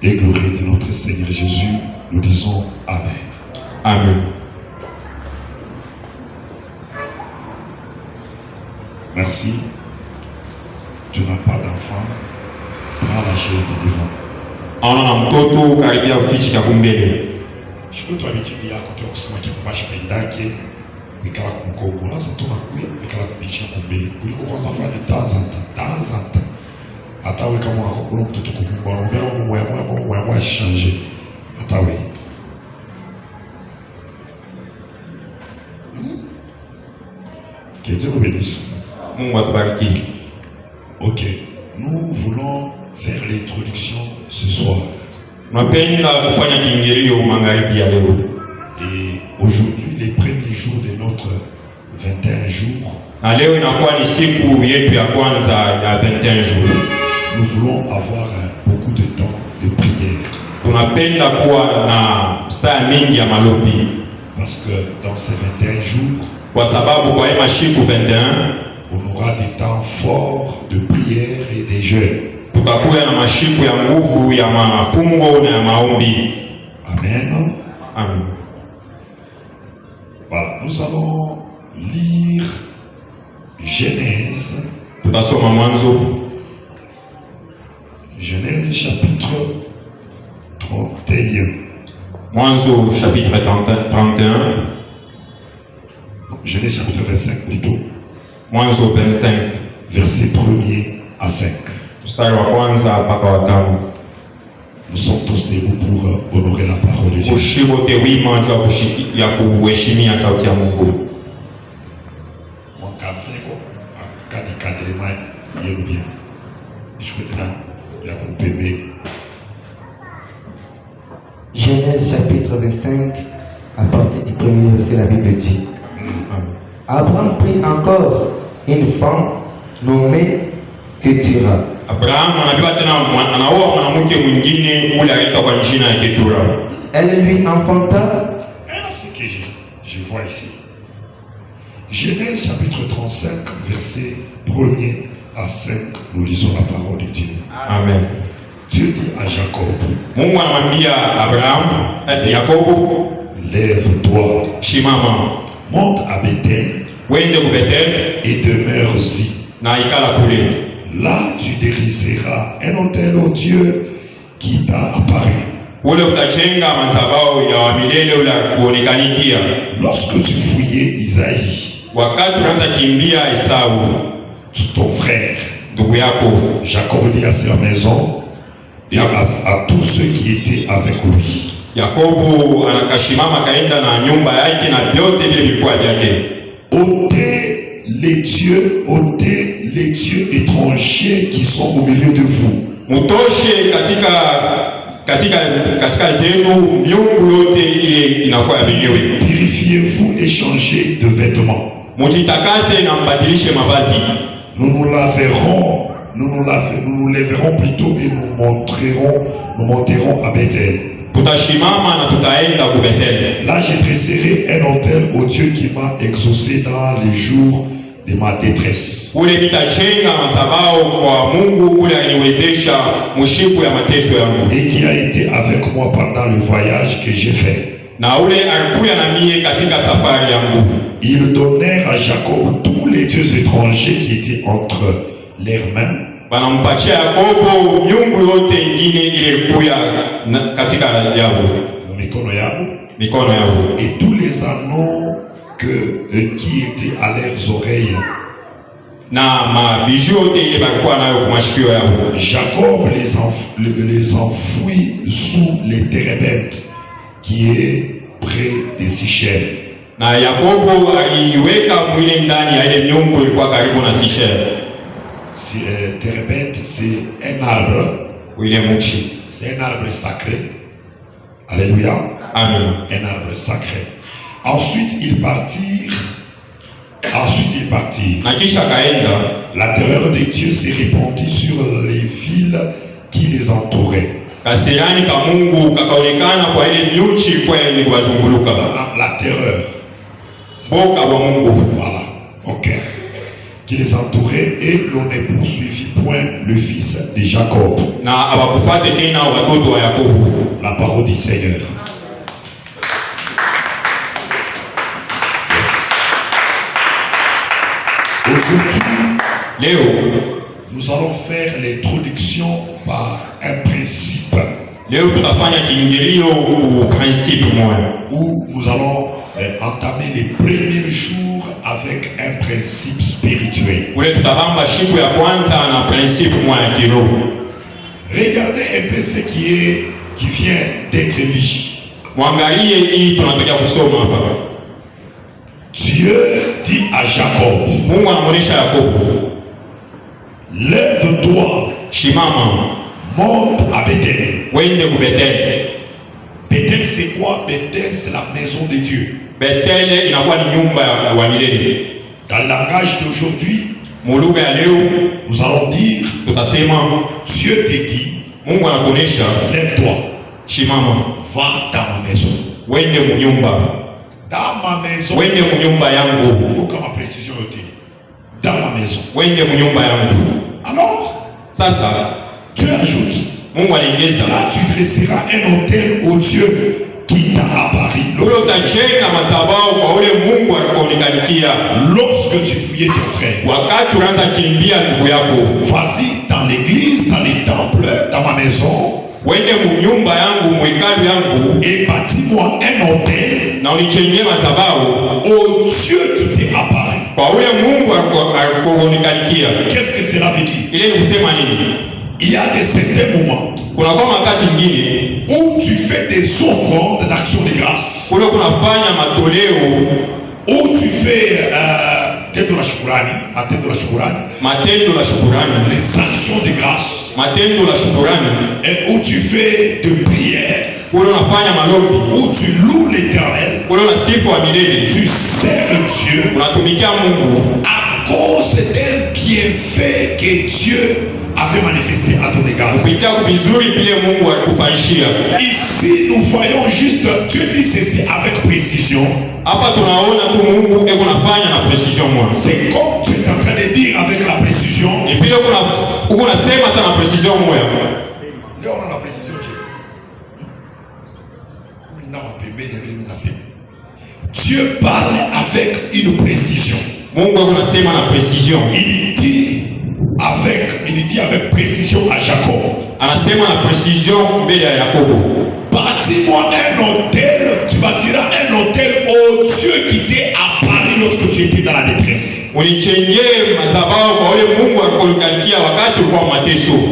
et glorie de notre Seigneur Jésus, nous disons Amen. Amen. Merci. Tu n'as pas d'enfant, prends la chaise de devant. Je peux t'habituer à côté de ce que tu peux wikala kumkogo na zato nakuya wikala kubisha kumbele kuliko kwanza fanya de temps en temps hata wewe kama hakuna mtoto kukumba unaomba mwa changer hata wewe que Dieu vous bénisse. Mungu atubariki. Ok, nous voulons faire l'introduction ce soir. Napenda kufanya kiingilio magharibi ya leo. Et aujourd'hui, les premiers jours de notre 21 jours, na leo inakuwa ni siku yetu ya kwanza ya 21 jours. Nous voulons avoir beaucoup de temps de prière. Tunapenda kuwa na saa mingi ya maombi. Parce que dans ces 21 jours, kwa sababu kwa hii siku 21, on aura des temps forts de prière et de jeûne. Tutakuwa na masiku ya nguvu ya mafungo na ya maombi. Amen. Amen. Voilà, nous allons lire Genèse. Tutasoma Mwanzo. Genèse chapitre 31. Mwanzo chapitre 31. Genèse chapitre 25 plutôt. Mwanzo 25. Verset 1er à 5. Mstari wa kwanza mpaka wa 5. Nous sommes tous debout pour honorer la parole de Dieu. Genèse chapitre 25, à partir du premier verset, la Bible dit: Abraham prit encore une femme nommée Ketura. Elle lui enfanta. Ce que je vois ici. Genèse chapitre 35, verset 1er à 5, nous lisons la parole de Dieu. Amen. Dieu dit à Jacob: lève-toi, monte à Bethel et demeure-y. Là, tu dérisseras un autel au Dieu qui t'a apparu. Lorsque tu fouillais Isaïe, ton frère, Jacob dit à sa maison et à tous ceux qui étaient avec lui: ôtez les dieux étrangers qui sont au milieu de vous. Purifiez-vous et changez de vêtements. Nous nous lèverons plutôt et nous monterons à Bethel. Là, je dresserai un autel au Dieu qui m'a exaucé dans les jours de ma détresse. Et qui a été avec moi pendant le voyage que j'ai fait. Ils donnèrent à Jacob tous les dieux étrangers qui étaient entre leurs mains. Et tous les anneaux qui étaient à leurs oreilles. Jacob les enfouit sous les térébintes qui est près des Sichem. Térébinte, c'est un arbre. C'est un arbre sacré. Alléluia. Amen. Un arbre sacré. Ensuite ils partirent. La terreur de Dieu s'est répandue sur les villes qui les entouraient. La terreur. Voilà. Ok. qui les entourait, et l'on ne poursuivit point le fils de Jacob. La parole du Seigneur. Yes. Aujourd'hui, nous allons faire l'introduction par un principe. Où nous allons entamer les premiers jours avec un principe spirituel. Regardez un peu ce qui vient d'être lu. Dieu dit à Jacob, lève-toi, monte à Bethel. Bethel c'est quoi? Bethel c'est la maison de Dieu. Dans le langage d'aujourd'hui, nous allons dire, Dieu te dit, lève-toi, va dans ma maison. Dans ma maison, il faut que ma précision soit dans ma maison. Alors, Dieu ajoute, là tu dresseras un autel au Dieu qui t'a apparu. Lorsque tu fouillais ton frère, vas-y dans l'église, dans les temples, dans ma maison, et bâtis-moi un autel au Dieu qui t'est apparu. Qu'est-ce que cela veut dire? Il y a des certains moments où tu fais des offrandes d'action de grâce, où tu fais les actions de grâce, et où tu fais de prières, où tu loues l'Éternel, tu sers Dieu à cause d'un bienfait que Dieu avait manifesté à ton égard. Ici nous voyons juste, Dieu dit ceci avec précision. C'est comme tu es en train de dire avec la précision. On a la précision. Dieu parle avec une précision. Il dit avec précision à Jacob. Bâtis-moi un autel, tu bâtiras un autel au Dieu qui t'est apparu lorsque tu étais dans la détresse.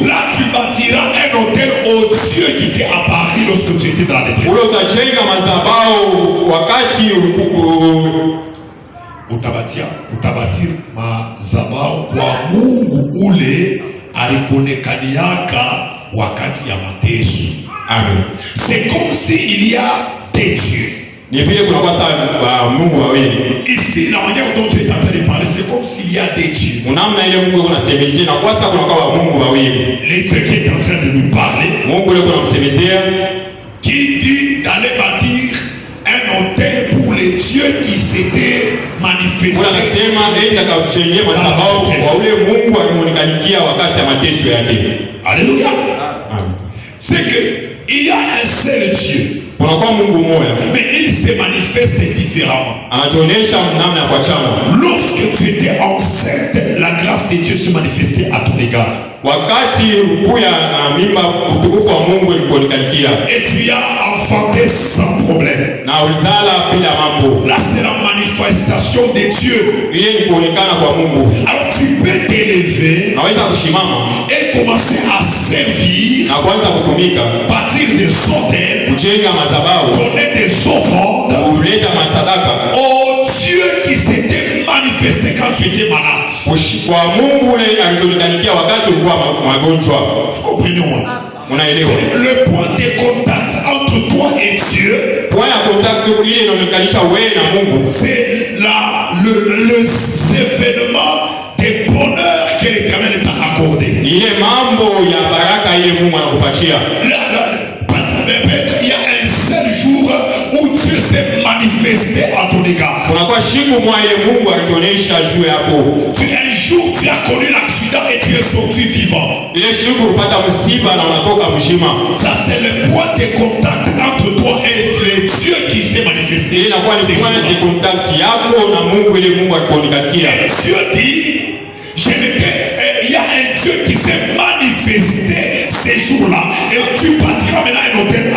Là tu bâtiras un autel au Dieu qui t'est apparu lorsque tu étais dans la détresse. Utabatir mazabao kwa Mungu ule alikonekaniaka wakati ya mateso. Amen. C'est comme s'il y a des dieux. Ici, la manière dont tu es en train de parler, c'est comme s'il y a des dieux. Les dieux qui est en train de nous parler, qui dit d'aller bâtir un autel pour les dieux qui s'étaient manifestés. Alléluia. C'est que il y a un seul Dieu, mais il se manifeste différemment. Lorsque tu étais enceinte, la grâce de Dieu se manifestait à ton égard. Et tu as enfanté sans problème. Là c'est la manifestation de Dieu. Alors tu peux t'élever et commencer à servir, bâtir des autels, donner des offrandes au Dieu qui s'était manifesté quand tu étais malade. Vous comprenez moi? Le point de contact entre toi et Dieu, c'est les événements des bonheurs que l'Éternel t'a accordé. peut-être il y a un seul jour où Dieu s'est manifesté à ton égard. Kunakuwa siku moja ile Mungu alituonesha juu yako. Un jour tu as connu l'accident et tu es sorti vivant. Ile siku ulipata msiba na unatoka mzima. Ça c'est le point de contact entre toi et le Dieu qui s'est manifesté. Ile inakuwa ni point de contact yako na Mungu, ile Mungu alikuonekania. Dieu dit, il y a un Dieu qui s'est manifesté ces jours-là et tu bâtiras maintenant un hôtel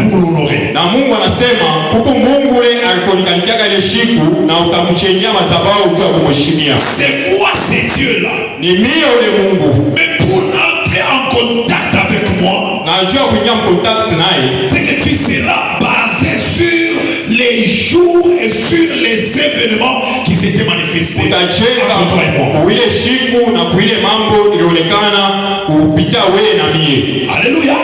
pour l'honorer. Na Mungu anasema huko Mungu ule alikuonekania ile siku na utamchenjia madhabahu juu ya kumheshimia. C'est moi ce Dieu-là. Ni mimi ule Mungu. Mais pour entrer en contact avec moi, na juu ya kuingia en contact naye, c'est que tu seras basé sur les jours et sur les événements qui s'étaient manifestés. Utajenga ile siku na kuile mambo ilionekana kupitia wewe na mie. Alléluia.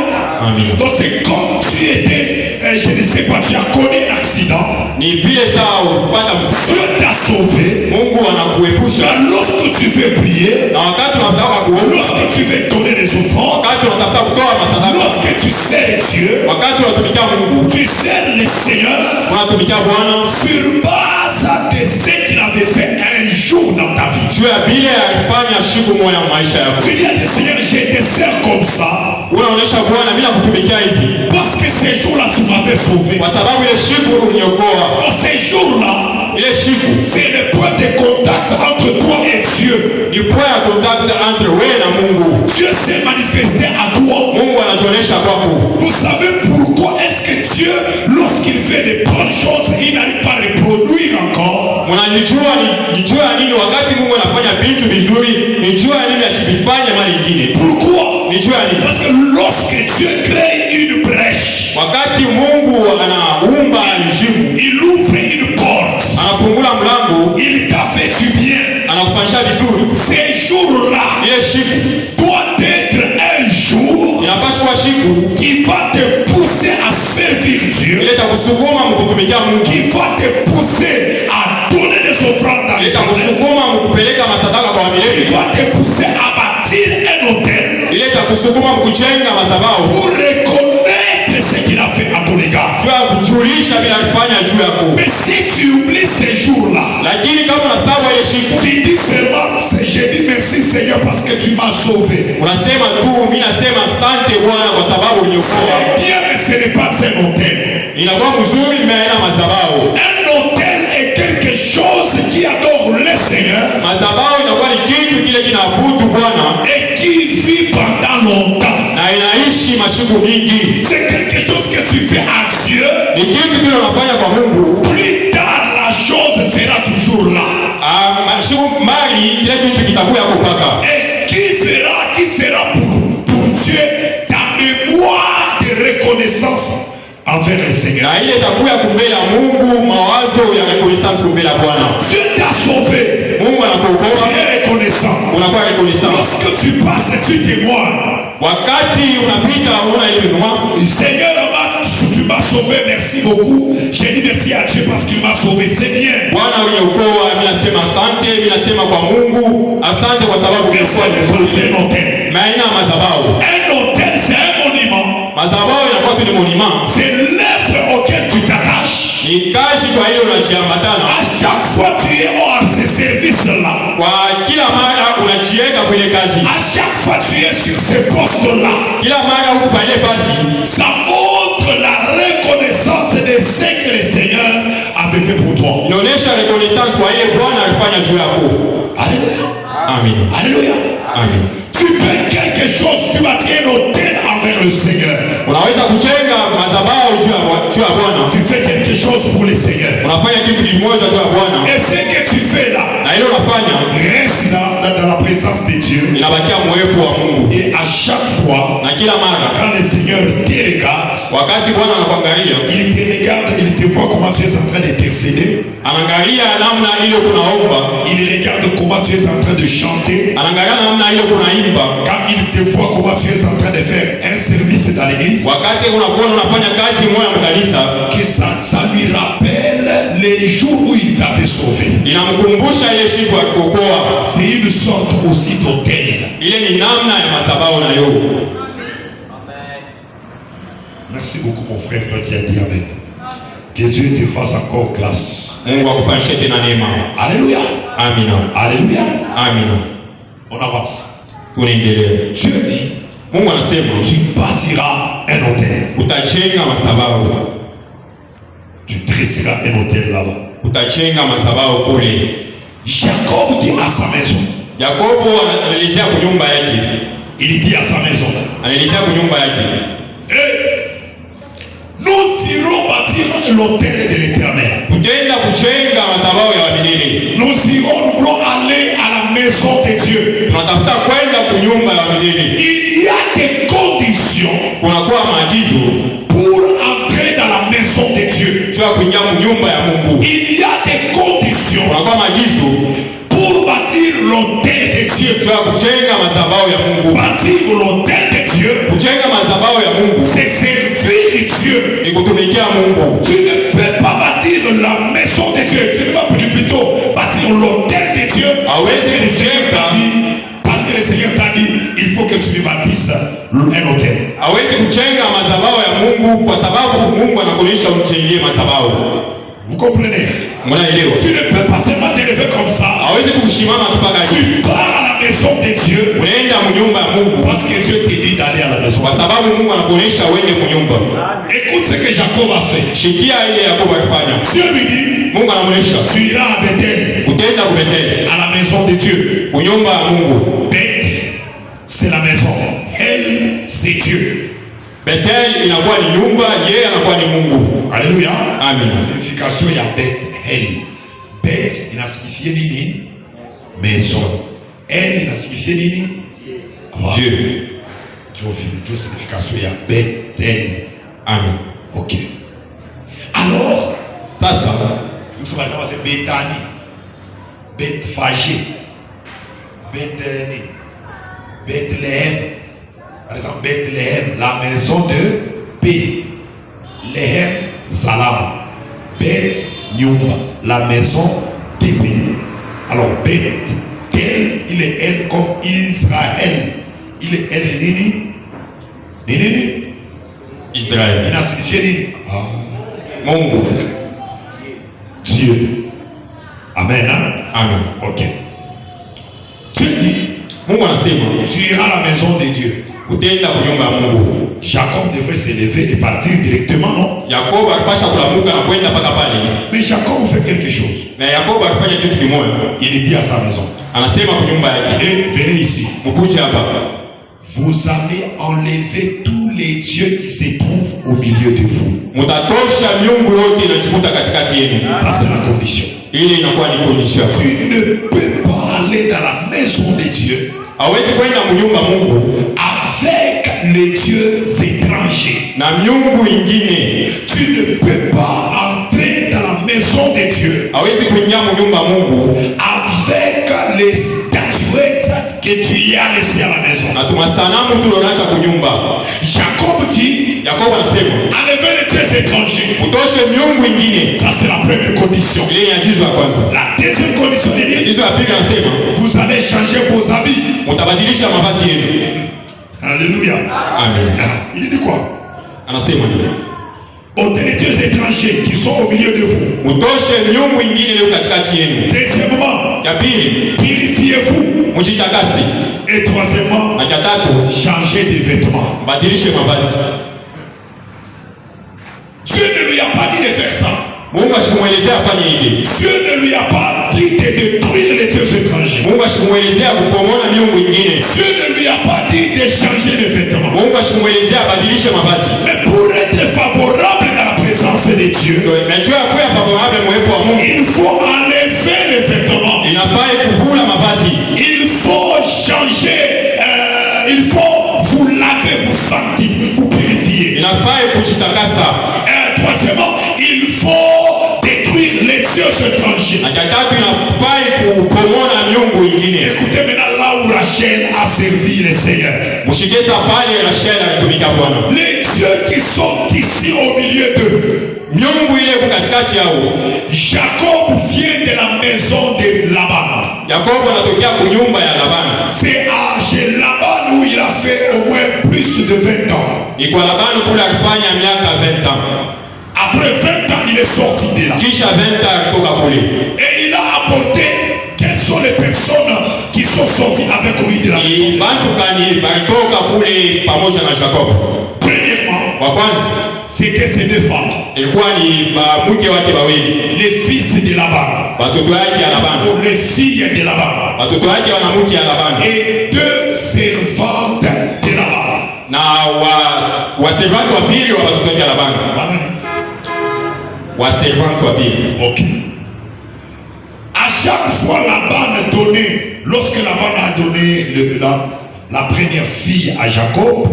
Amen. Donc c'est comme tu étais, je ne sais pas, tu as connu un accident. Ni vile sawa upata msiba. Dieu t'a sauvé. Mungu anakuepusha. Lorsque tu veux prier, na wakati unataka kuomba, lorsque tu veux donner des offrandes, wakati unataka kutoa masadaka, lorsque tu sers Dieu, wakati unatumikia Mungu, tu sers le Seigneur, unatumikia Bwana sur base de ce qu'il avait fait un jour dans ta vie. juu ya vile alifanya siku moja maisha yako. Tu dis à tes Seigneur, je te sers comme ça. Unaonesha Bwana, mimi nakutumikia hivi parce que ces jours-là tu m'avais sauvé. Kwa sababu ile siku uniokoa. Dans ces jours-là, ile siku c'est le point de contact entre toi et Dieu. Ni point de contact entre wewe na Mungu. Dieu s'est manifesté à toi. Mungu anajionyesha kwako. Vous savez pourquoi est-ce que Dieu, lorsqu'il fait des bonnes choses, il n'arrive pas à reproduire encore? Mnanijua ni jua nini wakati Mungu anafanya vitu vizuri, ni jua nini asibifanye mali nyingine. Pourquoi? Ni jua nini? Parce que lorsque Dieu crée une brèche, wakati Mungu anaumba njimu, il ouvre une porte, anafungula mlango, il t'a fait du bien, anakufanyisha vizuri. Ces jours-là ile siku doit être un jour inapaswa kuwa siku qui va te pousser à servir Dieu, ile itakusukuma mkutumikia Mungu, qui va te pousser à donner des offrandes dans ile itakusukuma mkupeleka masadaka kwa qui wamiliki, va te pousser à bâtir un hôtel, ile itakusukuma mkujenga madhabahu pour reconnaître ce qu'il a fait à ton égard. juu ya kujulisha bila kufanya juu yako. Mais si tu oublies ces jours-là, Lakini kama unasahau ile siku, tu dis seulement, je dis merci Seigneur parce que tu m'as sauvé. unasema tu mimi nasema asante Bwana kwa sababu uniokoa. C'est bien, mais ce n'est pas un hôtel. Inakuwa mzuri mimi haina madhabahu. Un hôtel est quelque chose qui adore le Seigneur Madhabahu inakuwa ni kitu kile kinaabudu Bwana et qui vit pendant longtemps. na inaishi masiku mingi. C'est quelque chose que tu fais à Dieu. Ni kitu kile unafanya kwa Mungu. Plus tard, la chose sera toujours là. Masiku mali kile kitu kitakuwa kupaka. Et qui sera pour Dieu ta mémoire de reconnaissance envers le Seigneur. Na ile itakuwa kumbela Mungu mawazo ya reconnaissance kumbela Bwana. Dieu t'a sauvé. Mungu anakuokoa. Tu es reconnaissant. Unakuwa reconnaissant. Lorsque tu passes, tu témoignes. Wakati unapita una ile mémoire. Seigneur, tu m'as sauvé, merci beaucoup. J'ai dit merci à Dieu parce qu'il m'a sauvé. C'est bien. Bwana uniokoa, mimi nasema asante, mimi nasema kwa Mungu, asante kwa sababu umekuwa un hôtel. Mais haina madhabahu. Un hôtel, c'est un monument. Madhabahu inakuwa tu ni monument. C'est l'œuvre auquel tu t'attaches. Ni kazi kwa ile unajiambatana. À chaque fois tu es hors ce service-là. Kwa kila mara unajiweka kwenye kazi. À chaque fois tu es sur ce poste-là. Kila mara uko pale kazi. Ça montre la reconnaissance de ce que le Seigneur avait fait pour toi. Inaonyesha reconnaissance kwa ile Bwana alifanya juu yako. Alléluia. Amen. Alléluia. Amen. Tu paies quelque chose, tu bâtis un hôtel envers le Seigneur. Unaweza kujenga madhabahu juu ya Bwana. Tu fais quelque chose pour le Seigneur. Unafanya kitu kimoja juu ya Bwana. Et ce que tu fais là, na ile unafanya reste dans la présence de Dieu. Inabakia mwepo wa Mungu. Et à chaque fois, na kila mara quand le Seigneur te regarde, wakati Bwana anakuangalia, il te regarde, il te voit comment tu es en train d'intercéder. Anaangalia namna ile kunaomba. Il regarde comment tu es en train de chanter. Anaangalia namna ile kunaimba. Quand il te voit comment tu es en train de faire un service dans l'église. Wakati unakuwa unafanya kazi moja mkanisa, que ça lui rappelle les jours où il t'avait sauvé. Inamkumbusha ile siku ya kuokoa. C'est une sorte aussi d'hôtel. Ile ni namna ya madhabahu nayo. Merci beaucoup mon frère, toi qui as dit Amen. Que Dieu te fasse encore grâce. Mungu akufanyishe tena neema. Alléluia. Amina. Alléluia. Amina. On avance. Tunaendelea. Dieu dit, Mungu anasema tu bâtiras un hôtel. utajenga madhabahu. Tu dresseras un hôtel là-bas. Utajenga madhabahu kule. Jacob dit à sa maison. Yakobo anaelezea kwa nyumba yake. Il dit à sa maison. Anaelezea kwa nyumba yake. Nous irons bâtir l'hôtel de l'Éternel. Tutaenda kujenga madhabahu ya milele. Nous voulons aller à la maison de Dieu. Tunatafuta kwenda kwa nyumba ya milele. Il y a des conditions Kunakuwa maagizo pour entrer dans la maison de Dieu. juu ya kuingia kwa nyumba ya Mungu. Il y a des conditions Kunakuwa maagizo pour bâtir l'hôtel de Dieu. juu ya kujenga madhabahu ya Mungu. Bâtir l'hôtel de Dieu, Kujenga madhabahu ya Mungu c'est servir Dieu. ni kutumikia Mungu. Tu ne peux pas bâtir la maison de Dieu. Tu ne peux pas plutôt bâtir l'hôtel de Dieu. Parce que le Seigneur t'a dit, il faut que tu lui bâtisses un hôtel. Hawezi kujenga madhabahu ya Mungu kwa sababu Mungu anakulisha umjengee madhabahu. Vous comprenez? Mnaelewa? Tu ne peux pas seulement te lever comme ça. Hawezi kukushimama mpaka Tu hivi. pars à la maison de Dieu. Unaenda mnyumba ya Mungu Parce que Dieu te dit d'aller à la maison. kwa sababu Mungu anakuonesha uende mnyumba. Écoute ce que Jacob a fait. Shikia ile Yakobo alifanya. Dieu lui dit, Mungu anamuonesha tu iras à Bethel, utaenda ku Bethel, à la maison de Dieu. mnyumba ya Mungu. Beth, c'est la maison. Elle, c'est Dieu. Bethel inakuwa ni nyumba, yeye anakuwa ni Mungu. Alléluia. Amen. Signification ya Bethel. Beth ina signifie nini? Maison. Elle ina signifie nini? Dieu. Dieu signification ya Bethel. Amen. Ok. Alors, Sasa nous sommes par exemple c'est Bethany, Bethphagé, Bethléem. Par exemple, Bethléem, la maison de paix. Léhem, Salam. Beth, Nyumba, la maison de paix. Alors, Beth, il est elle comme Israël. Il est elle, Nini. Nini. Israël. Il a signifié Nini. Mungu. Dieu. Amen. Hein? Amen. Ok. Dieu dit, Mungu anasema tu iras à la maison de Dieu. utaenda kwa nyumba ya Mungu. Jacob devrait se lever et partir directement, non? Yakobo alipasha kulamuka na kwenda mpaka pale. Mais Jacob fait quelque chose. Na Yakobo alifanya kitu kimoja. Il dit à sa maison, Anasema kwa nyumba yake, venez ici. mkuje hapa. Vous allez enlever tous les dieux qui se trouvent au milieu de vous. Mtatosha miungu yote inachikuta katikati yenu. Ça c'est la condition. Ile inakuwa ni condition. Tu ne peux pas aller dans la maison de Dieu Hawezi kwenda mnyumba Mungu avec les dieux étrangers. na miungu ingine. Tu ne peux pas entrer dans la maison de Dieu Hawezi kuingia mnyumba Mungu avec les statuettes que tu y as laissées à la maison. na tumasanamu tulionacha kunyumba. Jacob dit, Yakobo anasema enlevez les dieux étrangers. utoshe miungu ingine. Ça c'est la première condition. Ile ni agizo la kwanza. La deuxième condition, il dit, Agizo la pili anasema vous allez changer vos habits. mtabadilisha mavazi yenu. Alléluia. Amen. Il dit quoi? Anasema Ôtez les dieux étrangers qui sont au milieu de vous. utoshe miungu ingine leo katikati yenu. Deuxièmement, Ya pili purifiez-vous. mjitakase. Et troisièmement, Na cha tatu changez de vêtements. badilishe mavazi. Dieu ne lui a pas dit de faire ça. Mungu asikumwelezea afanye hivi. Dieu ne lui a pas dit de détruire les dieux étrangers. Mungu asikumwelezea kupomola miungu ingine. Dieu ne lui a pas dit de changer de vêtements. Mungu asikumwelezea abadilishe mavazi. Mais pour être favorable dans la présence de Dieu, Najua kuwa favorable mwepo wa Mungu. il faut enlever les vêtements. Inafaa kuvula mavazi. Il faut changer. Il faut vous laver, vous sanctifier, vous purifier. Inafaa kujitakasa. Et troisièmement, il faut détruire les dieux étrangers. Na cha tatu inafaa kupomola miungu ingine. Écoutez maintenant là où Rachel a servi le Seigneur. Mshikeza pale Rachel alitumika Bwana. Les dieux qui sont ici au milieu d'eux. Miungu ile iko katikati yao. Jacob vient de la maison de Laban. Yakobo anatokea kunyumba ya Labani. C'est à chez Laban où il a fait au moins plus plus de 20 ans. Ni kwa Labani kule alifanya miaka 20 ans. Après 20 ans, il est sorti de là. Kisha 20 ans alitoka kule. Et il a apporté quelles sont les personnes qui sont sorties avec lui de la maison. Bantu kani balitoka kule pamoja na Jacob. Premièrement, Wa kwanza c'était ces deux femmes. ilikuwa ni mke wake wawili. Les fils de Laban. Watoto wake ya Labani. Les filles de Laban. Watoto wake wanamke ya Labani. Et deux servantes de Laban. Na waservanti wa pili wa watoto wake ya Labani. Waservanti wa pili. Ok. À chaque fois Laban donnait, lorsque Laban a donné la première fille à Jacob,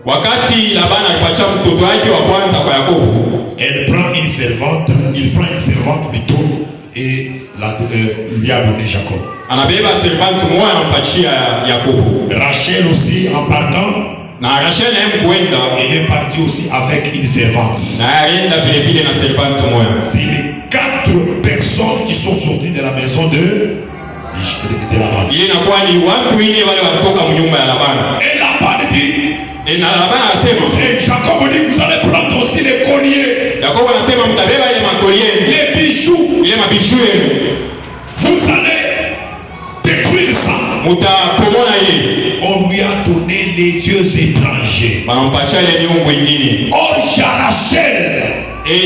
wakati Labani alipatia mtoto wake wa kwanza kwa Yakobo, il prend une servante plutôt et lui a donné Jacob. Anabeba servanti moja anampatia Yakobo. Rachel aussi en partant, na Rachel naye mkwenda, elle est partie aussi avec une servante. na alienda vile vile na servanti moja. C'est les 4 personnes qui sont sorties de la maison de Laban. Ile inakuwa ni watu wengine wale walitoka mnyumba ya Labani. Et Laban dit, Na Labani anasema, Jacob dit, vous allez prendre aussi les colliers, Yakobo anasema mtabeba ile makolie, les bijoux, ile mabishu yenu, vous allez détruire ça. mtapomona ile. On lui a donné les dieux étrangers. Wanampatia ile miungu ingine. Or, Rachel,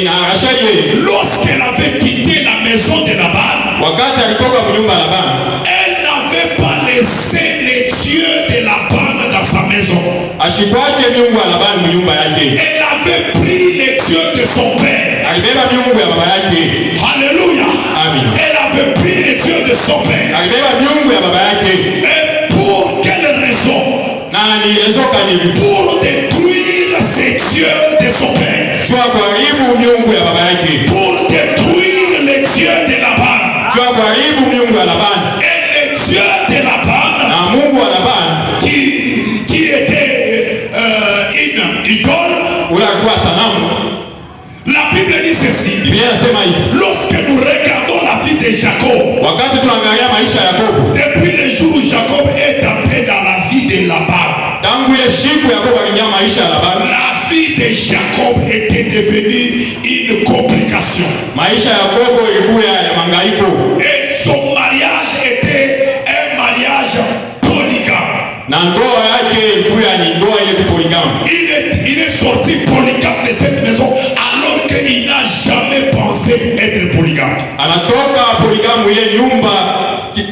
Na Rachel yeye, lorsqu'elle avait quitté la maison de Laban, wakati alitoka mnyumba ya Labani, elle n'avait pas laissé les dieux de Laban dans sa maison. ashikwache miungu ya Labani mnyumba yake. Elle avait pris les dieux de son père. Alibeba miungu ya baba yake. Alléluia. Amen. Elle avait pris les dieux de son père. Alibeba miungu ya baba yake. Et pour quelle raison? Na ni rezo kani? Pour détruire ces dieux de son père. Jua kuharibu miungu ya baba yake. Pour détruire les dieux de Laban. Jua kuharibu miungu ya Labani. Et les dieux de Laban, Na Mungu wa Labani qui était une idole. ule alikuwa sanamu. La Bible dit ceci. Biblia inasema hivi, Lorsque nous regardons la vie de Jacob, wakati tunaangalia maisha ya Yakobo, depuis le jour où Jacob est entré dans la vie de Laban, tangu ile siku Yakobo aliingia maisha ya Labani, la vie de Jacob était devenue une complication. maisha ya Yakobo ilikuwa ya mangaiko. Et son mariage était un mariage polygame. Na ndoa yake ilikuwa ni ndoa ile polygame. Il est sorti polygame de cette maison alors qu'il n'a jamais pensé être polygame. Anatoka polygame ile nyumba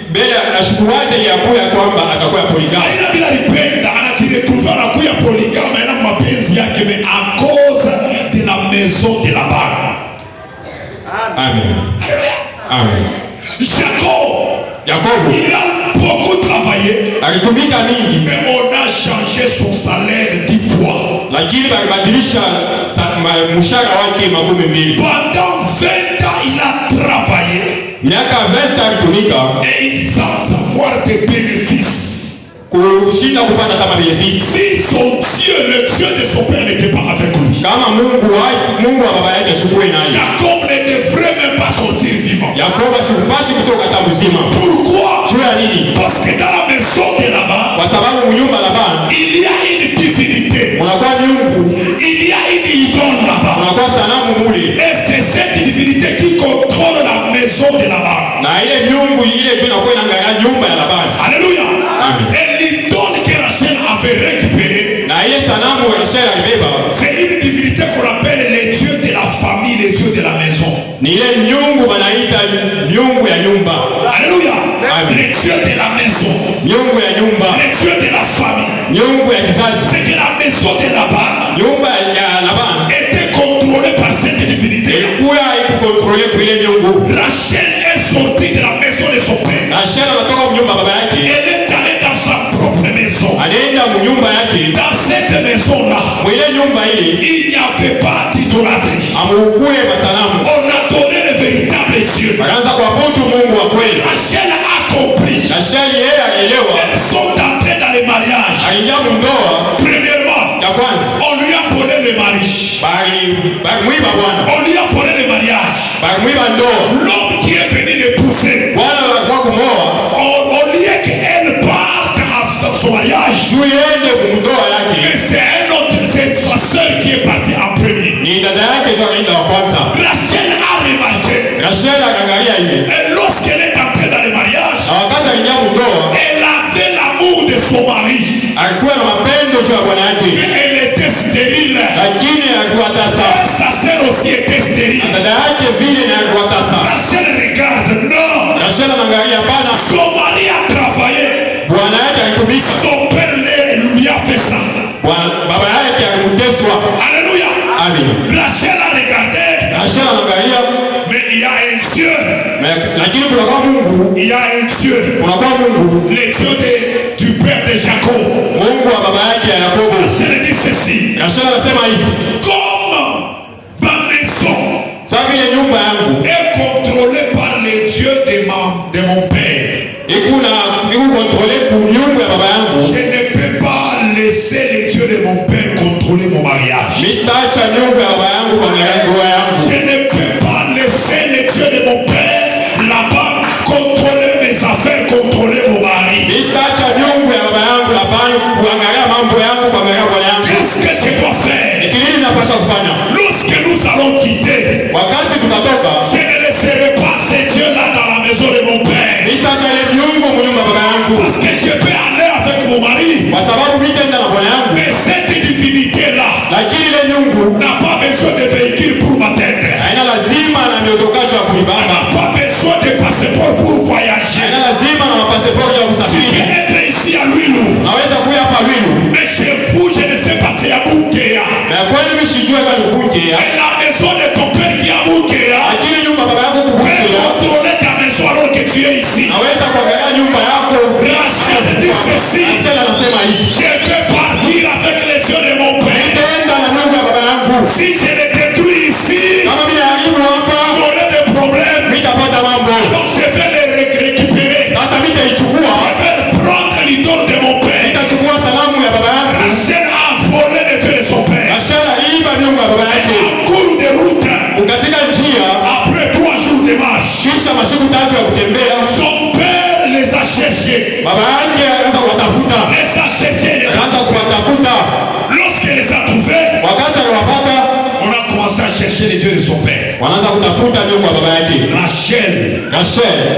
mbele ashikuwaze ya kwamba atakuwa polygame. Aina bila lipenda anajiretrouva anakuya polygame na mapenzi yake, mais à cause de la maison de Laban. Amen. Amen. Yakobo Il a beaucoup travaillé, alitumika mingi, mais on a changé son salaire 10 fois. lakini balibadilisha mshahara wake makumi mbili. Pendant 20 ans, il a travaillé Miaka 20 alitumika et sans avoir de bénéfices. kushinda kupata kama benefisi. Si son Dieu, le Dieu de son père n'était pas avec lui, Kama Mungu wa baba yake shukue naye, Jacob ne devrait même pas sortir vivant. Yakobo shikupashi kutoka hata mzima. Pourquoi? Juu ya nini? Parce que dans la maison de Laban, Kwa sababu mnyumba Labani il y a une divinité, unakuwa miungu, il y a une idole là-bas. unakuwa sanamu mule, Et c'est cette divinité qui contrôle la maison de Laban. na ile miungu ile juu inakuwa inaangalia nyumba ya Labani. Alléluia. Amen. Et l'idole que Rachel avait récupérée, Na ile sanamu Rachel alibeba c'est une divinité qu'on appelle les dieux de la famille, les dieux de la maison. ni ile miungu wanaita miungu ya nyumba. Alléluia. Amen. Les dieux de la maison, Miungu ya nyumba, les dieux de la famille. miungu ya kizazi. C'est que la maison de Laban Nyumba ya Labani était contrôlée par cette divinité. ilikuwa haikukontrole kwa ile miungu. Rachel est sortie de la maison de son père. Rachel anatoka mnyumba baba yake, Elle est allée dans sa propre maison. anaenda mnyumba yake. Dans cette maison-là, Mwile nyumba ile il n'y avait pas d'idolâtrie. amuukue masanamu, On adoré le véritable Dieu. wakaanza kuabudu Mungu wa kweli. Rachel a compris. Rachel yeye alielewa, Elles sont entrées dans le mariage. aliingia mundoa Premièrement, ya kwanza, on lui a volé le mari. balimwiba bwana, On lui a volé le mariage. balimwiba ndoa. L'homme qui est venu l'épouser, Bwana alikuwa kumoa au lieu qu'elle parte dans son mariage, juu yende mundoa mais yake, c'est qui est parti en premier. Ni dada yake ndio alienda wa kwanza. Rachel a remarqué. Rachel akaangalia hivi. Et lorsqu'elle est entrée dans le mariage, Na wakati aliingia ndoa, elle avait l'amour de son mari. alikuwa na mapendo juu ya bwana yake. Elle était stérile. Lakini alikuwa tasa. Sa sœur aussi était stérile. Dada yake vile na alikuwa tasa. Rachel regarde, non. Rachel anaangalia bana. Son mari a travaillé. Bwana yake alitumika. Son père lui a fait ça. Baba yake alimteswa. Alléluia. Amen. Rachel a regardé. Rachel anaangalia. Mais il y a un Dieu. Lakini kuna kwa Mungu. Il y a un Dieu. Kuna kwa Mungu. Le Dieu du père de Jacob. Mungu wa baba yake Yakobo. Rachel dit ceci. Rachel anasema hivi. Comme ma maison Sasa vile nyumba yangu est contrôlée par les dieux de mon père. iko contrôlée pour nyumba ya baba yangu. Je ne peux pas laisser les dieux de mon père contrôler mon mariage. Nitaacha nyumba ya baba yangu kwa ndoa yangu. Je ne peux pas laisser les dieux de mon père là-bas contrôler mes affaires, contrôler mon mari. Nitaacha nyumba ya baba yangu labani kuangalia mambo yangu kwa bwana yangu. Qu'est-ce que je dois faire? Nini napaswa kufanya? Lorsque nous allons quitter, wakati tutatoka, je ne laisserai pas ces dieux-là dans la maison de mon père. Nitaacha ile miungu mnyumba baba yangu. Parce que je peux aller avec mon mari. Kwa sababu mimi tena na bwana yangu. Mais cette divinité-là lakini ile miungu n'a pas besoin de véhicule pour m'atteindre. haina lazima na miotokaji ya kulibamba. N'a pas besoin de passeport pour voyager. Haina lazima na passeport ya Tu kusafiri. peux être ici à Lwilu. Naweza kuja hapa Lwilu. Mais chez vous, je ne sais pas si à Bunkea. Na kwani mimi sijui kama Bunkea. Et la maison de ton père qui est à Bunkea. Lakini nyumba baba yako Peux Bunkea. contrôler ta maison alors que tu es ici. Naweza kuangalia nyumba yako. Rachel dit ceci. Rachel anasema hivi. Je vais partir avec les dieux de mon père. Nitaenda na nyumba ya baba yangu. Si je les détruis ici, Kama mimi haribu hapa, j'aurai des problèmes. nitapata mambo. Donc je vais les récupérer. Sasa mimi nitaichukua. Je vais prendre l'idole de mon père. Nitachukua sanamu ya baba yangu. Rachel a volé les dieux de son père. Rachel aliiba miungu ya baba yake. En cours de route, Katika njia, après 3 jours de marche, kisha masiku 3 ya kutembea, son père les a cherchés. baba yake akaanza kuwatafuta. Les a cherchés, les a Akaanza kuwatafuta. Lorsqu'il les a trouvés, Wakati aliwapata, on a commencé à chercher les dieux de son père. wanaanza kutafuta miungu ya baba yake. Rachel,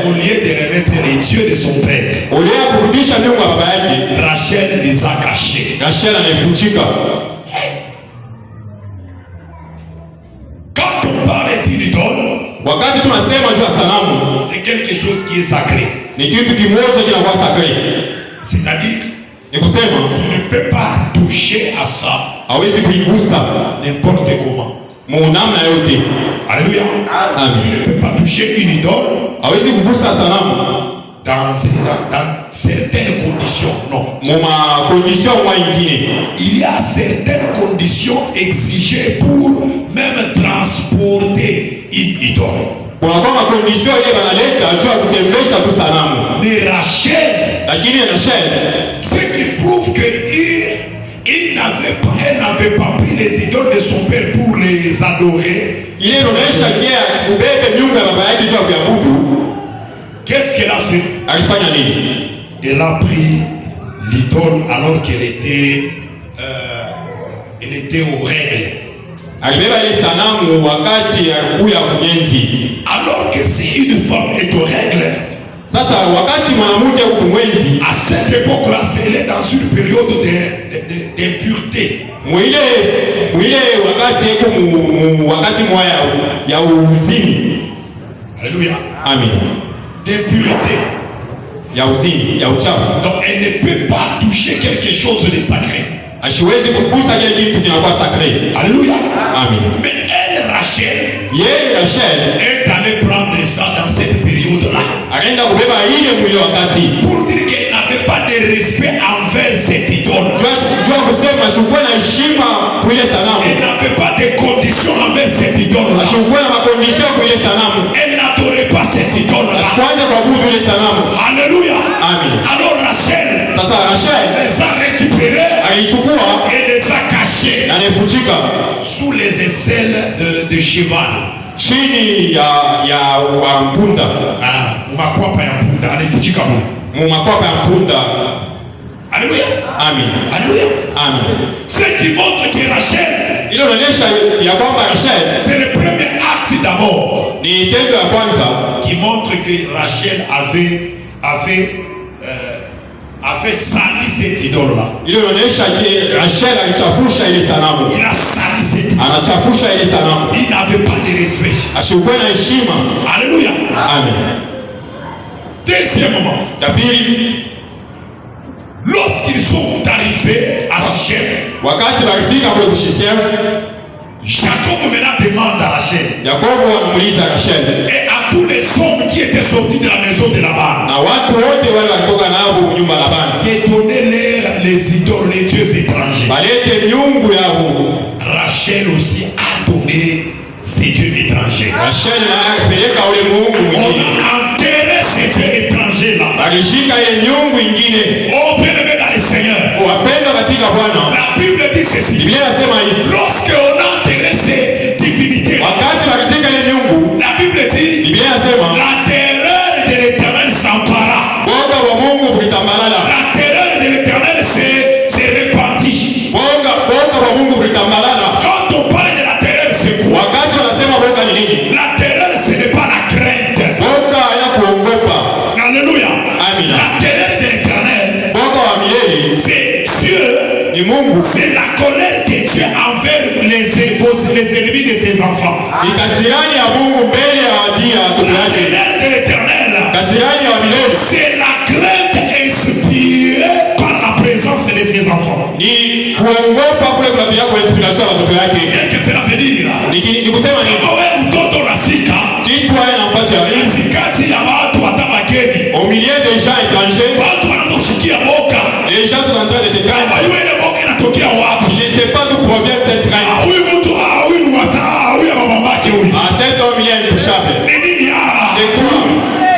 Au lieu de remettre les dieux de son père, ulia kurudisha miungu ya baba yake, Rachel les a cachés. Rachel anaifuchika. Quand on parle d'une idole, Wakati tunasema juu ya sanamu, c'est quelque chose qui est sacré. ni kitu kimoja kinakuwa sacré. C'est-à-dire, Ni kusema, tu ne peux pas toucher à ça hawezi kuigusa n'importe comment. namna yote. Alléluia. Amen. Tu ne peux pas toucher une idole Hawezi kugusa sanamu dans certaines conditions. Non. muma condition mwa ingine. Il y a certaines conditions exigées pour même transporter une idole. Kuna kama condition ile banaleta juu ya kutembesha tu sanamu. Mais Rachel, Lakini Rachel, ce qui prouve que elle n'avait pas pris les idoles de son père pour les adorer. ile inaonyesha kia kubebe miungu ya baba yake juu ya kuabudu. Qu'est-ce qu'elle a fait? Alifanya nini? Elle a pris l'idole alors qu'elle était aux règles. Alibeba ile sanamu wakati alikuya mjenzi. Alors que si une femme est aux règles, Sasa wakati mwanamke huko mwenzi, à cette époque-là, elle est dans une période d'impureté. mwile wakati eko wakati moya ya uzini. Alléluia. Amen. D'impureté. Ya uzini, ya uchafu. Donc elle ne peut pas toucher quelque chose de sacré. Ashiwezi kugusa kile kitu kinakuwa sacré. Alléluia. Amen. Mais elle, Rachel, Rachel est allée prendre ça dans cette période-là. akaenda kubeba ile mwili wakati. Pour dire qu'elle n'avait pas de respect envers cette idole. Jua kusema shukuwa na heshima kwa ile sanamu. Elle n'avait pas de conditions envers cette idole-là. Shukuwa na makondisho kwa ile sanamu. Elle n'adorait pas cette idole-là. Kwanza kuabudu ile sanamu. Alléluia. Amen. Alors Rachel, Sasa Rachel les a récupérés alichukua et les a cachés na nefuchika sous les aisselles de cheval. chini ya mpunda. Makwapa ya mpunda alifuchika mu makwapa ya mpunda. Alléluia. Amen. Alléluia. Amen. Ce qui montre que Rachel Ile inaonyesha ya kwamba Rachel, c'est le premier acte d'abord ni tendo ya kwanza qui montre que Rachel avait sali cette idole-là. ile inaonyesha que Rachel alichafusha ile sanamu. Il a sali cette idole. Anachafusha ile sanamu. Il n'avait pas de respect. Asikuwa na heshima. Alléluia. Amen. Deuxièmement, Ya pili, lorsqu'ils sont arrivés à Sichem, wakati walifika kwa Shichem, Jacob maintenant demande à Rachel Yakobo anamuuliza Rachel et à tous les hommes qui étaient sortis de la maison de Laban na watu wote wale walitoka nao nyumba la Labani, de donner les idoles, les dieux étrangers. balete miungu yao. Rachel aussi a donné ces dieux étrangers. Rachel na peleka ule mungu On mwingine, a enterré ces dieux étrangers là. alishika ile miungu ingine. Oh bien-aimé dans le Seigneur, Wapendwa katika Bwana, la Bible dit ceci. Biblia inasema hivi, Lorsque on a enterré ces divinités, wakati walizika ile miungu, la Bible dit Biblia inasema la terreur de l'Éternel s'empara. boga wa Mungu kulitambalala. La terreur de l'Éternel s'est répandue. Boga wa Mungu kulitambalala. Quand on parle de la terreur, c'est quoi? Wakati wanasema boga ni nini? La terreur, ce n'est pas la crainte. Boga ina kuogopa. Alléluia. Amina. La terreur de l'Éternel, Boga wa milele c'est Dieu. ni Mungu, C'est la colère de Dieu envers les ennemis de ses enfants. ni kasirani ya Mungu mbele ya wadia watoto La wake. terreur de l'Éternel, Kasirani ya milele c'est la crainte inspirée par la présence de ses enfants. ni kuogopa kule kunatoka kwa inspiration ya watoto wake. Qu'est-ce que cela veut dire? Ni kusema nini? Kama wewe mtoto rafika Kitu haya nafasi ya nini? katikati ya watu hata wageni, Au milieu des gens étrangers, watu wanaanza kusikia boka. les gens sont en train de te Kama craindre. yule ile boka inatokea wapi? Il ne sait pas d'où provient cette crainte. Huyu mtu huyu ni wata huyu mamake huyu. Ah, cet homme il est intouchable. Ni nini C'est quoi?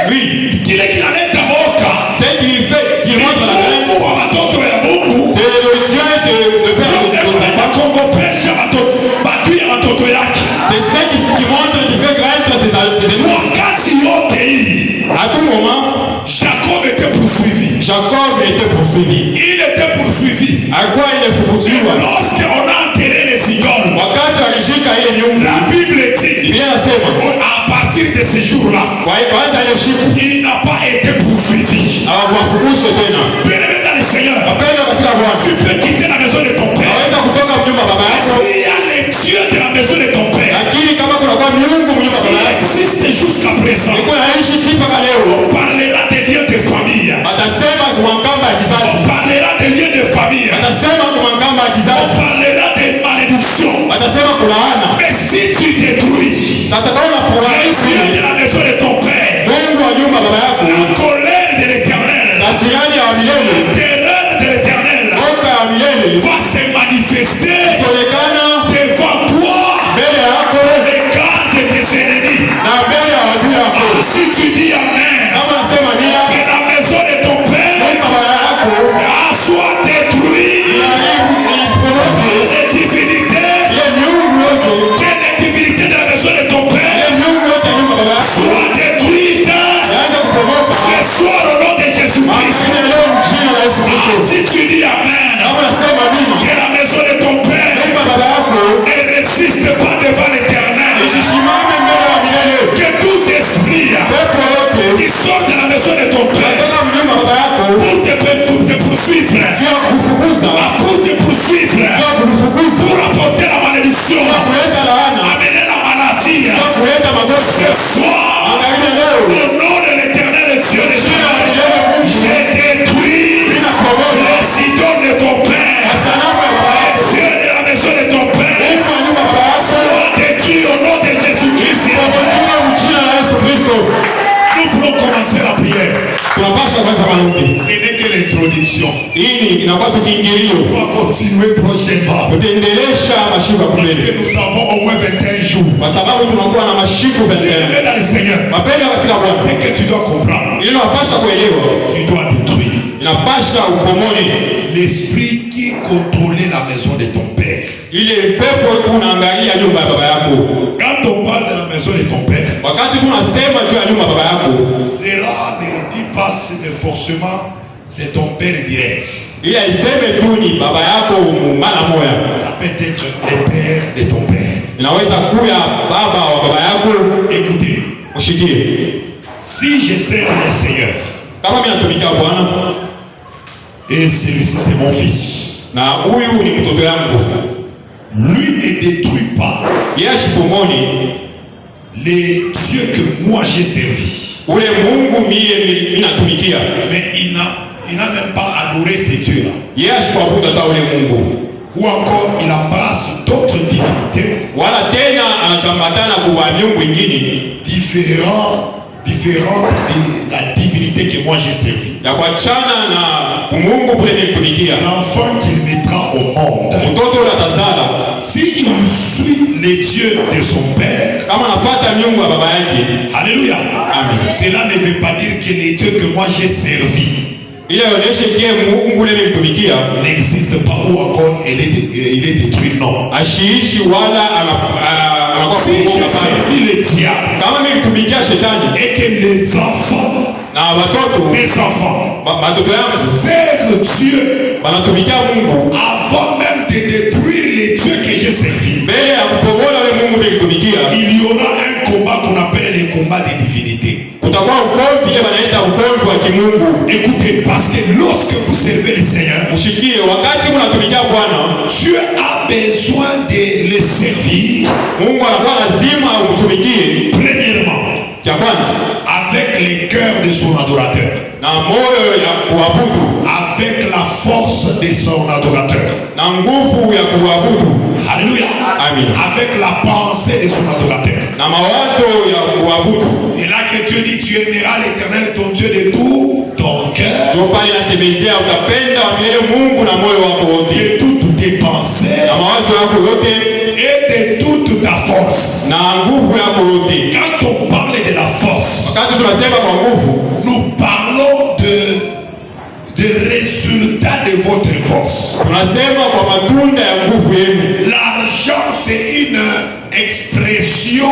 Lui, kile kinaleta boka? c'est qu'il fait, qu'il montre la crainte. Mungu wa watoto ya Mungu. C'est le Dieu de père de nos enfants. Kongopesha watoto badui ya watoto yake. C'est ça qui montre, qui fait craindre ses ennemis. Wakati yote hii À tout moment, Jacob était poursuivi. Jacob était poursuivi. Il était poursuivi. À quoi il est poursuivi? Lorsqu'on a enterré les idoles, Wakati alishika ile miungu, la Bible dit Biblia inasema à partir de ce jour-là, kwanza ile siku il n'a pas été poursuivi. hawakufukushwe tena. Bien-aimé dans le Seigneur, Wapendwa katika Bwana, tu peux quitter la maison de ton père. waweza kutoka mnyumba baba yako, S'il y a les dieux de la maison de ton père lakini kama kuna kwa miungu mnyumba qui baba yako existe jusqu'à présent, iko naishi mpaka leo, on parlera des liens de famille. atasema kwa ngamba ya kizazi, On parlera des liens de famille. atasema kwa ngamba ya On kizazi, parlera des malédictions. atasema kulaana. Mais si tu détruis Sasa kama les unapora dieux de la maison de ton père, Mungu wa nyumba baba yako, la colère de l'Éternel, kasirani ya la milele, terreur de l'Éternel oka ya milele va se manifester kuonekana devant toi, mbele yako l'égard de tes ennemis. na mbele ya adui yako. Si tu dis Amen, Kama nasema nila que la maison de ton père baba yako soit détruite, iharibu, iporoke les divinités, ile miungu yote, que les divinités de la maison de ton ile père miungu yote ya nyumba baba yako soient détruites yaanze kupomoka. ce soir au nom de Jésus-Christ. Amina leo mjina la Yesu Kristo. Si tu dis Amen, Kama nasema mimi que la maison de ton père nyumba baba yako ne résiste pas devant l'Éternel, isisimame mbele ya milele, que tout esprit pepo yote qui sort de la maison de ton père kutoka mnyumba baba yako pour te poursuivre, juu ya kufukuza, pour te poursuivre, juu ya kufukuza, pour apporter la malédiction, kuleta laana, amener la maladie. juu ya kuleta magonjwa. Ce soir, Angalia leo au nom de l'Éternel Dieu des armées, je détruis inapomoka les idoles de ton père, sanamu ya baba yako, Dieu de la maison de ton père. Mungu wa nyumba baba yako, Sois détruit au nom de Jésus-Christ. kupomoka mjina la Yesu Kristo. Nous voulons commencer la prière. Tunapaswa kwanza maombi. Ce n'est que l'introduction. Hii inakuwa On tukiingilio, va continuer prochainement. tutaendelesha mashiku ya Parce mbele, que nous avons au moins 21 jours. kwa sababu tunakuwa na mashiku 21. Mais dans le Seigneur, Mapendo katika Bwana, c'est que tu dois comprendre. ili unapasha kuelewa, Tu dois détruire inapasha upomone l'esprit qui contrôlait la maison de ton père. ile pepo iko unaangalia nyumba ya baba yako. Quand on parle de la maison de ton père, Wakati tunasema juu ya nyumba ya baba yako, cela ne dit pas forcément c'est ton père direct. Ila iseme tu ni baba yako mara moja. Ça peut être le père de ton père. Inaweza kuya baba wa baba yako. Écoutez, Ushikie. si je sers le Seigneur, Kama mimi natumikia Bwana et celui-ci c'est mon fils, na huyu ni mtoto yangu, lui ne détruit pas yeye ashipomoni les dieux que moi j'ai servi. ule Mungu mimi natumikia. Mais il n'a même pas adoré ces dieux-là. Yeye ashikuabudu hata ule Mungu. Ou encore il embrasse d'autres divinités Wala tena anachambatana kwa miungu wengine différentes de la divinité que moi j'ai servi. ya kuachana na Mungu kule nilitumikia. L'enfant qu'il mettra au monde, Mtoto ule atazala, s'il suit les dieux de son père, kama nafuata miungu ya baba yake, alléluia, amen, cela ne veut pas dire que les dieux que moi j'ai servi ile onyeshe kie Mungu ule nilitumikia n'existe pas ou encore il est détruit, non. ashiishi wala anakuwa Si j'ai kuongoka pale. servi le diable Kama mimi nilitumikia shetani et que les enfants batoto yangu servent Dieu banatumikia Mungu avant même de détruire les dieux que j'ai servis, mbele ya kupomola ule Mungu nilitumikia, il y aura un combat qu'on appelle le combat des divinités. kutakuwa ukomvi ile wanaita ukomvi wa kimungu. Écoutez, parce que lorsque vous servez le Seigneur, Ushikie, wakati mnatumikia Bwana, Dieu a besoin de les servir, Mungu anakuwa lazima umtumikie premièrement, cha kwanza avec le cœur de son adorateur, na moyo ya kuabudu, avec la force de son adorateur. na nguvu ya kuabudu, Alléluia. amen, Avec la pensée de son adorateur. na mawazo ya kuabudu. C'est là que Dieu dit, tu aimeras l'Éternel ton Dieu de tout ton cœur, Ndio pale nasemezea utapenda milele Mungu na moyo wako wote, de toutes tes pensées na mawazo yako yote, et de toute ta force. na nguvu yako yote. Quand on parle de la force, Wakati tunasema kwa nguvu, nous parlons de résultats de votre force. tunasema kwa matunda ya nguvu yenu. L'argent, c'est une expression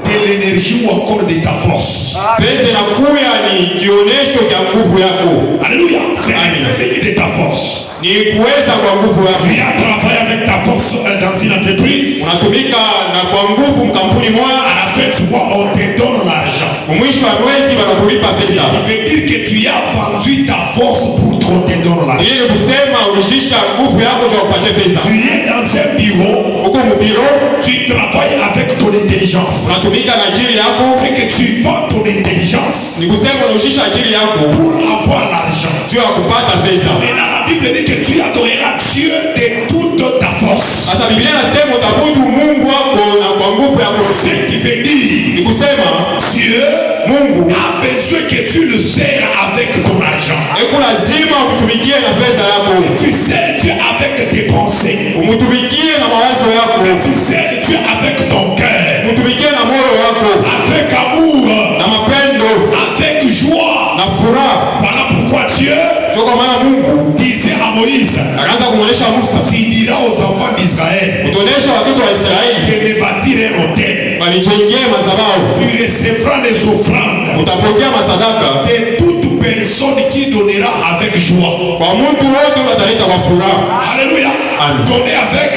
de l'énergie ou encore de ta force. Pesa inakuya ni kionesho cha nguvu yako, Alléluia. C'est un Amen. signe de ta force. ni kuweza kwa nguvu yako. Tu as travaillé avec ta force dans une entreprise. Unatumika na kwa nguvu mkampuni moja, À la fin du mois, on te donne l'argent. mwisho wa mwezi wanakulipa pesa. Ça veut dire que tu as vendu ta force pour qu'on te donne l'argent. Ili kusema ulishisha nguvu yako cha kupatia pesa. Tu es dans un bureau, Uko mbiro, tu travailles avec ton intelligence. unatumika na akili yako, C'est que tu vends ton intelligence ni kusema unashisha akili yako pour avoir l'argent. juu ya kupata pesa. Et dans la Bible dit que tu adoreras Dieu de toute ta force. Sasa Biblia inasema utabudu Mungu wako na kwa nguvu yako Ce yote. qui veut dire Ni kusema Dieu Mungu a besoin que tu le sers avec ton argent. eko lazima umtumikie na fedha yako, Tu sers Dieu avec tes pensées. umtumikie na mawazo yako, Tu sers Dieu avec ton cœur, umtumikie na moyo wako, avec amour, na mapendo avec joie. na furaha. Voilà pourquoi Dieu Ndio kwa maana Mungu disait à Moïse, akaanza kumwonyesha Musa, tu diras aux enfants d'Israël utaonesha watoto wa Israeli de me bâtir un autel. walijengee madhabahu, Tu recevras les offrandes utapokea masadaka de toute personne qui donnera avec joie. kwa mtu wote, unataleta kwa furaha. Alléluia. Amen. Donner avec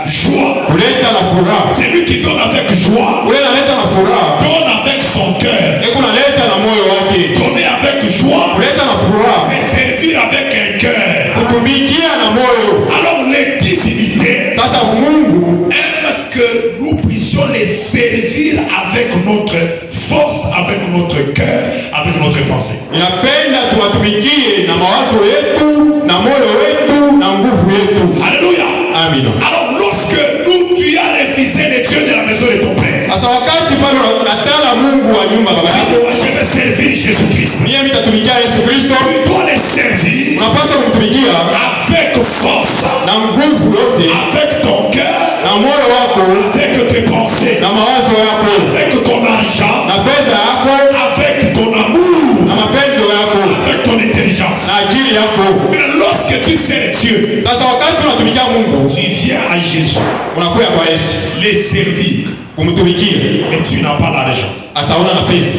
joie. Kuleta na furaha, C'est lui qui donne avec joie. ule naleta na furaha, Donne avec son cœur. eko naleta na moyo wake, Donner avec joie. kuleta na furaha, Fait servir avec un cœur. kutumikia na moyo. Alors les divinités Sasa Mungu aiment que nous puissions les servir avec notre force, avec notre cœur, avec notre pensée. inapenda tuwatumikie na mawazo yetu na moyo wetu na nguvu yetu. Alléluia. Amina. Alors lorsque tu as refusé les dieux de la maison de ton père, Sasa wakati pale unatala Mungu wa nyumba baba tu yako, dis, moi, je vais servir Jésus-Christ. mimi nitatumikia Yesu Kristo, Tu dois les servir unapaswa kumtumikia avec force, na nguvu yote avec ton cœur, na moyo wako avec tes pensées, na mawazo yako avec ton argent, na fedha yako avec ton amour, na mapendo yako avec ton intelligence. na akili yako. Mais lorsque tu sers Dieu, Sasa wakati unatumikia Mungu, tu viens à Jésus, unakuya kwa Yesu les servir, kumtumikia, mais tu n'as pas l'argent. asa una na fedha.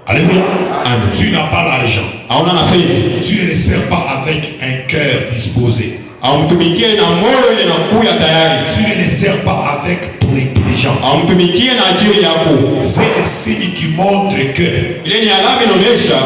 Alléluia. Amen. Tu n'as pas l'argent. Hauna na fedha. Tu ne le sers pas avec un cœur disposé. Haumtumikie na moyo ile nakuya tayari. Tu ne le sers pas avec ton intelligence. Haumtumikie na akili yako. C'est le signe qui montre que Ile ni alama inaonyesha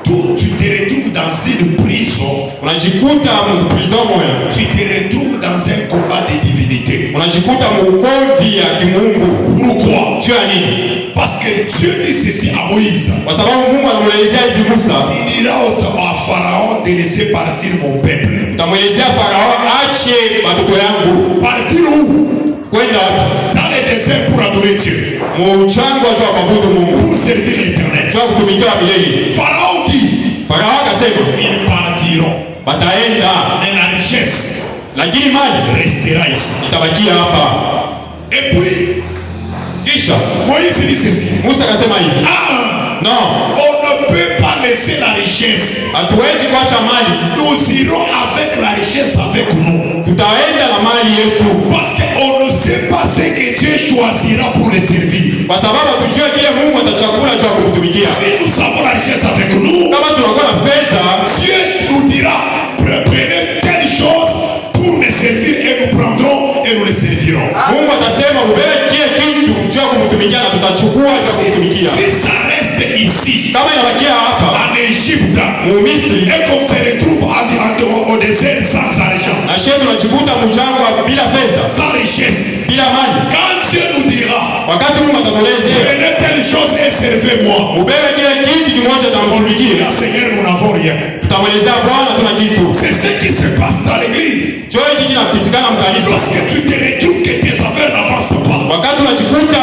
tu te retrouves dans une prison. unajikuta prison moya. Tu te retrouves dans un combat de divinité. Unajikuta mukovi ya kimungu. Pourquoi? Tu as nini? Parce que Dieu dit ceci à Moïse. Kwa sababu Mungu anamuelezea hivi Musa. Il dira à Pharaon de laisser partir mon peuple. Utamuelezea Farao ache watoto yangu. Partir où? Kwenda wapi? Dans le désert pour adorer Dieu. Mchango wa kuabudu Mungu. Pour servir l'Éternel. Jua kutumikia milele. Pharaon dit. Farao akasema Ils partiront. bataenda. Mais la richesse Lakini mali restera ici. itabakia hapa. Et puis, Kisha Moïse dit ceci. Musa akasema hivi. Non, On ne peut pas laisser la richesse. hatuwezi kuacha mali. Nous irons avec la richesse avec nous. Tutaenda na mali yetu. Parce qu'on ne sait pas ce que Dieu choisira pour les servir. Kwa sababu tujue kile Mungu atachakula cha kumtumikia. Si nous avons la richesse avec nous, Kama tunakuwa na fedha, Dieu nous dira, prenez telle chose pour me servir et nous prendrons et nous les servirons. Mungu atasema ubebe kile kitu cha kumtumikia na tutachukua cha kumtumikia. Si ça reste ici, Kama inabakia hapa en Égypte, Misri, et qu'on se retrouve au désert sans argent, na shetu tunajikuta mchango bila fedha, sans richesse, bila mali. quand Dieu nous dira, Wakati Mungu atatuelezea prenez telle chose et servez-moi, ubebe kile kitu kimoja na on lui mtumikia, dira, Seigneur, nous n'avons rien. tutamwelezea Bwana tuna kitu. C'est ce qui se passe dans l'église. Cho hiki kinapitikana mkanisa. Lorsque tu te retrouves que tes affaires n'avancent pas, Wakati unajikuta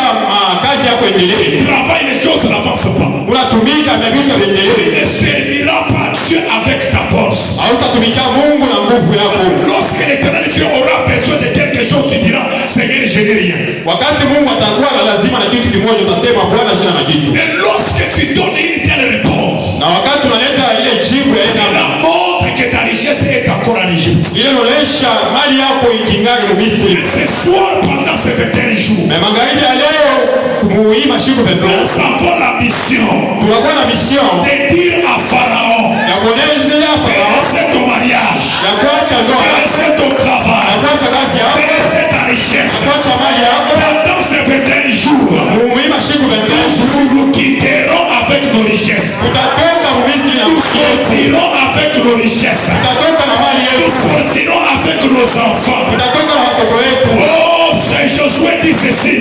kazi yako endelee, tu travailles, les choses n'avancent pas, unatumika na vitu tu viendelee, ne serviras pas Dieu avec ta force. hautatumikia Mungu na nguvu yako. Lorsque l'Éternel Dieu aura besoin de quelque chose, tu diras, Seigneur, je n'ai rien. Wakati Mungu atakuwa na lazima na kitu kimoja, utasema Bwana sina na kitu. Et lorsque tu donnes une telle réponse, Na wakati unaleta ile jibu ya cela ina montre que ta richesse est encore en Égypte. ile inaonyesha mali yako ikingali mu Misri. Ce soir, pendant ces 21 jours, Na magharibi ya leo kumuhima siku zetu, nous avons la mission tunakuwa na mission de dire à Pharaon, ya kuelezea Farao c'est ton mariage, ya kuacha ndoa, c'est ton ya travail, kuacha kazi yako, c'est ta richesse. ya kuacha mali yako. Pendant ces 21 jours, Muhima siku zetu nous quitterons avec nos richesses. tutatoka mu Misri na Nous sortirons avec nos richesses. tutatoka na mali Nous yetu, sortirons avec nos enfants. tutatoka na watoto wetu. Oh, c'est Josué dit ceci.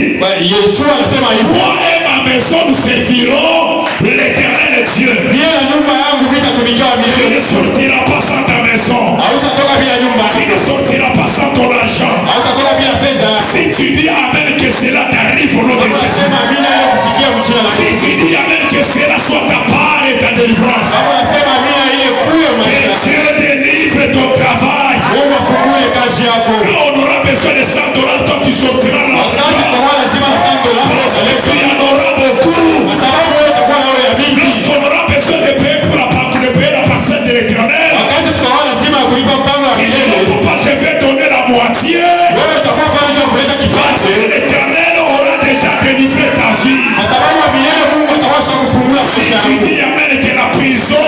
Yesu anasema hivi, Moi et ma maison, nous servirons l'Éternel Dieu. mie na nyumba yangu vitatumikia Tu milele. ne sortiras pas sans ta maison. Hautatoka bila nyumba, Tu ne sortiras pas sans ton argent. hautatoka bila fedha. Si tu dis Amen, que cela t'arrive au nom de Jésus. Unasema amina ile kufikia mchina la Si tu dis Amen, que cela soit ta part et ta délivrance. Kama unasema amina ile kuyo Que maisha. Dieu délivre ton travail. Mungu afungule kazi yako. Quand on aura besoin de 100 $, toi tu sortiras Wakati l'argent. utakuwa lazima na $100 Et tu utaleta. en auras beaucoup. Kwa sababu wewe utakuwa na wewe ya mingi. Lorsqu'on aura besoin de payer pour de payer la parcelle de l'Éternel, Wakati tutakuwa lazima ya kulipa mpango wa il milele. ne faut pas, je vais donner la moitié. Wewe utakuwa pale cha kuleta Parce kipato. que l'Éternel aura déjà délivré ta vie. Kwa sababu wa milele Mungu atawasha kufungula Si maisha tu yako. dis Amen, que la prison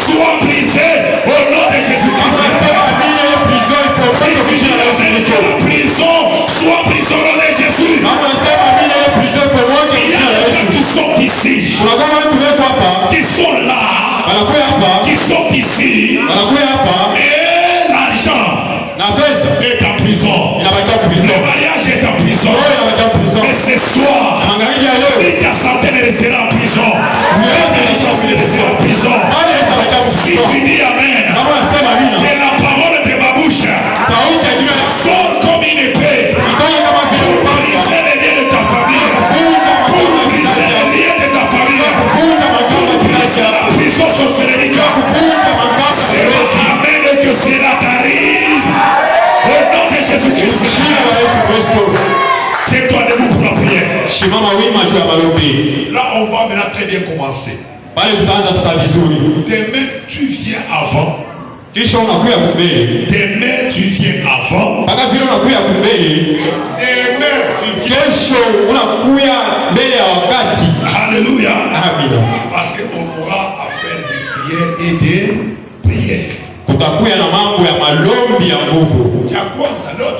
soit brisée au nom de Jésus-Christ. Unasema amina ile prison ipo Si kwa tu dis jina la Yesu Amen, Kristo. que la prison soit brisée au nom de Jésus. Kama unasema amina ile prison ipo kwa Il y jina a la des Yesu. gens qui sont ici, Unakuwa watu weko hapa, qui sont là, wanakuwa hapa, qui sont ici, wanakuwa hapa et l'argent na fedha est en prison. inabakia Le prison. mariage est en prison. Ndoa inabakia prison. Et ce soir, Na magharibi ya leo et ta santé ne restera en prison. Et ta richesse ne restera en prison. mali itabakia Si prison. tu dis Amen, Kama unasema amina, que la parole de ma bouche sauti ya jina lako sort comme une épée itoke kama vile pour upanga, briser les liens de ta famille, vunja pour magamba ya briser kizazi les yako, liens de ta famille, vunja magamba ya kizazi briser yako, la prison sorcellerie. vunja magamba ya roho. Amen, et que cela t'arrive au nom de Jésus-Christ. Jina la Yesu Kristo. Tiens-toi debout pour la prière. Shimama wima juu ya malombi. Là, on va maintenant très bien commencer. Pale tutaanza sasa vizuri. Demain, tu viens avant. Kisha unakuya kumbele. Demain, tu viens avant. Mpaka vile unakuya kumbele, Demain, tu viens. kesho unakuya mbele ya wakati. Alléluia. Amina. Parce qu'on aura à faire des prières et des prières. Kutakuya na mambo ya malombi ya nguvu. Ya kwanza leo